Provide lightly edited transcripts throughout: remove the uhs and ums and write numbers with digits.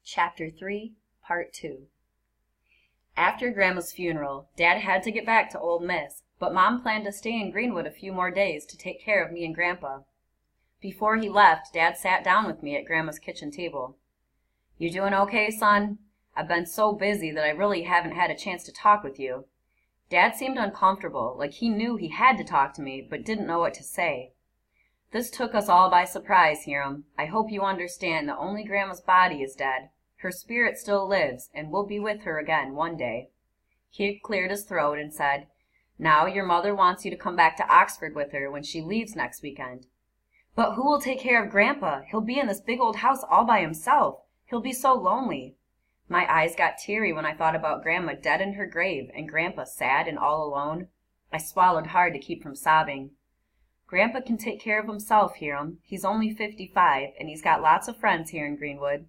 Chapter 3, Part 2. After Grandma's funeral, Dad had to get back to Old Miss, but Mom planned to stay in Greenwood a few more days to take care of me and Grandpa. Before he left, Dad sat down with me at Grandma's kitchen table. "You doing okay, son? I've been so busy that I really haven't had a chance to talk with you." Dad seemed uncomfortable, like he knew he had to talk to me, but didn't know what to say. "This took us all by surprise, Hiram. I hope you understand that only Grandma's body is dead. Her spirit still lives, and we'll be with her again one day." He cleared his throat and said, "Now your mother wants you to come back to Oxford with her when she leaves next weekend." "But who will take care of Grandpa? He'll be in this big old house all by himself. He'll be so lonely." My eyes got teary when I thought about Grandma dead in her grave and Grandpa sad and all alone. I swallowed hard to keep from sobbing. "Grandpa can take care of himself, Hiram. He's only 55, and he's got lots of friends here in Greenwood."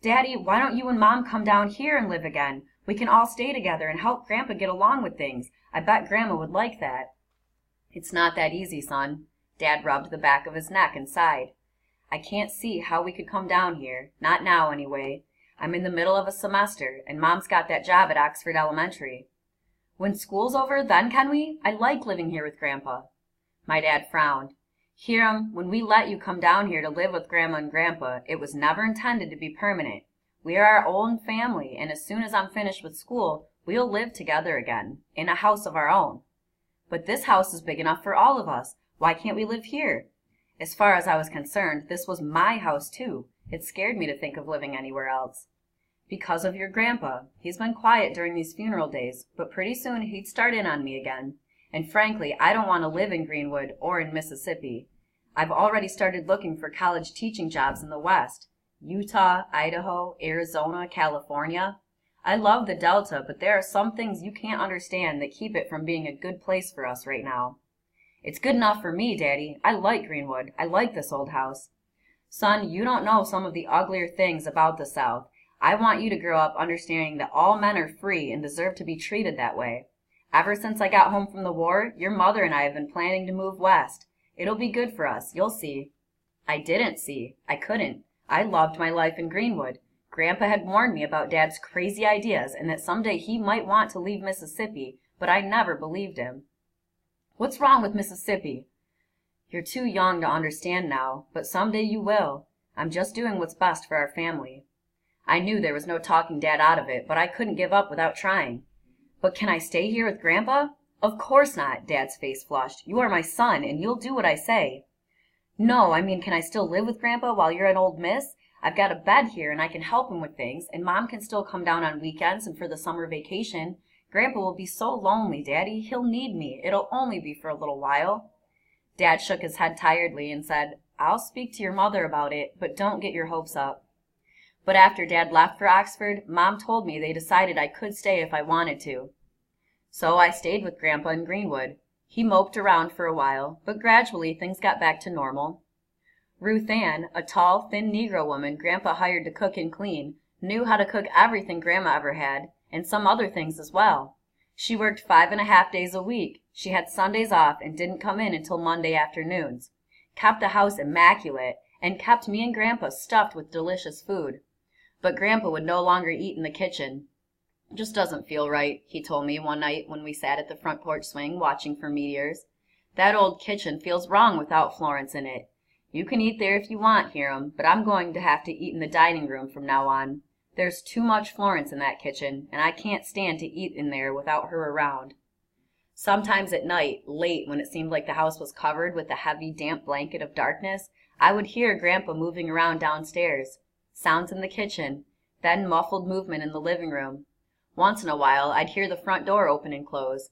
"Daddy, why don't you and Mom come down here and live again? We can all stay together and help Grandpa get along with things. I bet Grandma would like that." "It's not that easy, son." Dad rubbed the back of his neck and sighed. "I can't see how we could come down here. Not now, anyway. I'm in the middle of a semester, and Mom's got that job at Oxford Elementary." "When school's over, then can we? I like living here with Grandpa." My dad frowned. "Hiram, when we let you come down here to live with Grandma and Grandpa, it was never intended to be permanent. We are our own family, and as soon as I'm finished with school, we'll live together again, in a house of our own." "But this house is big enough for all of us. Why can't we live here?" As far as I was concerned, this was my house too. It scared me to think of living anywhere else. "Because of your Grandpa. He's been quiet during these funeral days, but pretty soon he'd start in on me again. And frankly, I don't want to live in Greenwood or in Mississippi. I've already started looking for college teaching jobs in the West. Utah, Idaho, Arizona, California. I love the Delta, but there are some things you can't understand that keep it from being a good place for us right now." "It's good enough for me, Daddy. I like Greenwood. I like this old house." "Son, you don't know some of the uglier things about the South. I want you to grow up understanding that all men are free and deserve to be treated that way. Ever since I got home from the war, your mother and I have been planning to move west. It'll be good for us. You'll see." I didn't see. I couldn't. I loved my life in Greenwood. Grandpa had warned me about Dad's crazy ideas and that someday he might want to leave Mississippi, but I never believed him. "What's wrong with Mississippi?" "You're too young to understand now, but someday you will. I'm just doing what's best for our family." I knew there was no talking Dad out of it, but I couldn't give up without trying. "But can I stay here with Grandpa?" "Of course not." Dad's face flushed. "You are my son, and you'll do what I say." "No, I mean, can I still live with Grandpa while you're at Old Miss? I've got a bed here, and I can help him with things, and Mom can still come down on weekends and for the summer vacation. Grandpa will be so lonely, Daddy. He'll need me. It'll only be for a little while." Dad shook his head tiredly and said, "I'll speak to your mother about it, but don't get your hopes up." But after Dad left for Oxford, Mom told me they decided I could stay if I wanted to. So I stayed with Grandpa in Greenwood. He moped around for a while, but gradually things got back to normal. Ruth Ann, a tall, thin Negro woman Grandpa hired to cook and clean, knew how to cook everything Grandma ever had, and some other things as well. She worked 5.5 days a week. She had Sundays off and didn't come in until Monday afternoons. Kept the house immaculate, and kept me and Grandpa stuffed with delicious food. But Grandpa would no longer eat in the kitchen. "Just doesn't feel right," he told me one night when we sat at the front porch swing watching for meteors. "That old kitchen feels wrong without Florence in it. You can eat there if you want, Hiram, but I'm going to have to eat in the dining room from now on. There's too much Florence in that kitchen, and I can't stand to eat in there without her around." Sometimes at night, late when it seemed like the house was covered with a heavy, damp blanket of darkness, I would hear Grandpa moving around downstairs. Sounds in the kitchen, then muffled movement in the living room. Once in a while, I'd hear the front door open and close.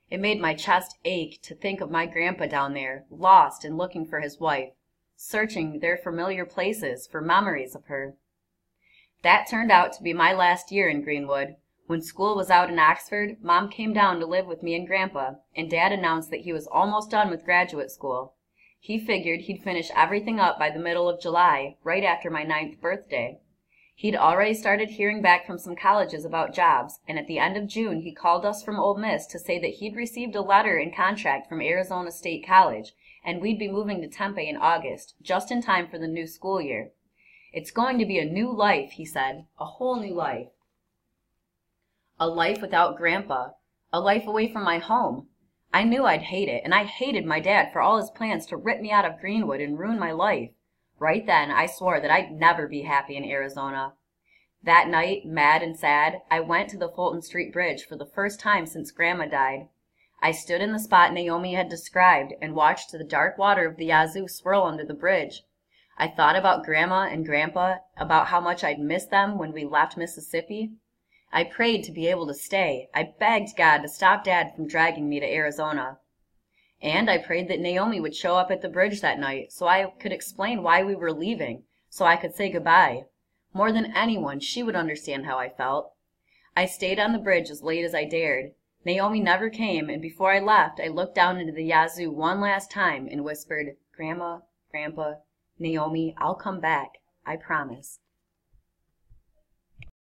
It made my chest ache to think of my Grandpa down there, lost and looking for his wife, searching their familiar places for memories of her. That turned out to be my last year in Greenwood. When school was out in Oxford, Mom came down to live with me and Grandpa, and Dad announced that he was almost done with graduate school. He figured he'd finish everything up by the middle of July, right after my 9th birthday. He'd already started hearing back from some colleges about jobs, and at the end of June he called us from Old Miss to say that he'd received a letter and contract from Arizona State College, and we'd be moving to Tempe in August, just in time for the new school year. It's going to be a new life, he said, a whole new life. A life without Grandpa, a life away from my home. I knew I'd hate it, and I hated my dad for all his plans to rip me out of Greenwood and ruin my life. Right then, I swore that I'd never be happy in Arizona. That night, mad and sad, I went to the Fulton Street Bridge for the first time since Grandma died. I stood in the spot Naomi had described and watched the dark water of the Yazoo swirl under the bridge. I thought about Grandma and Grandpa, about how much I'd miss them when we left Mississippi. I prayed to be able to stay. I begged God to stop Dad from dragging me to Arizona. And I prayed that Naomi would show up at the bridge that night so I could explain why we were leaving, so I could say goodbye. More than anyone, she would understand how I felt. I stayed on the bridge as late as I dared. Naomi never came, and before I left, I looked down into the Yazoo one last time and whispered, "Grandma, Grandpa, Naomi, I'll come back. I promise."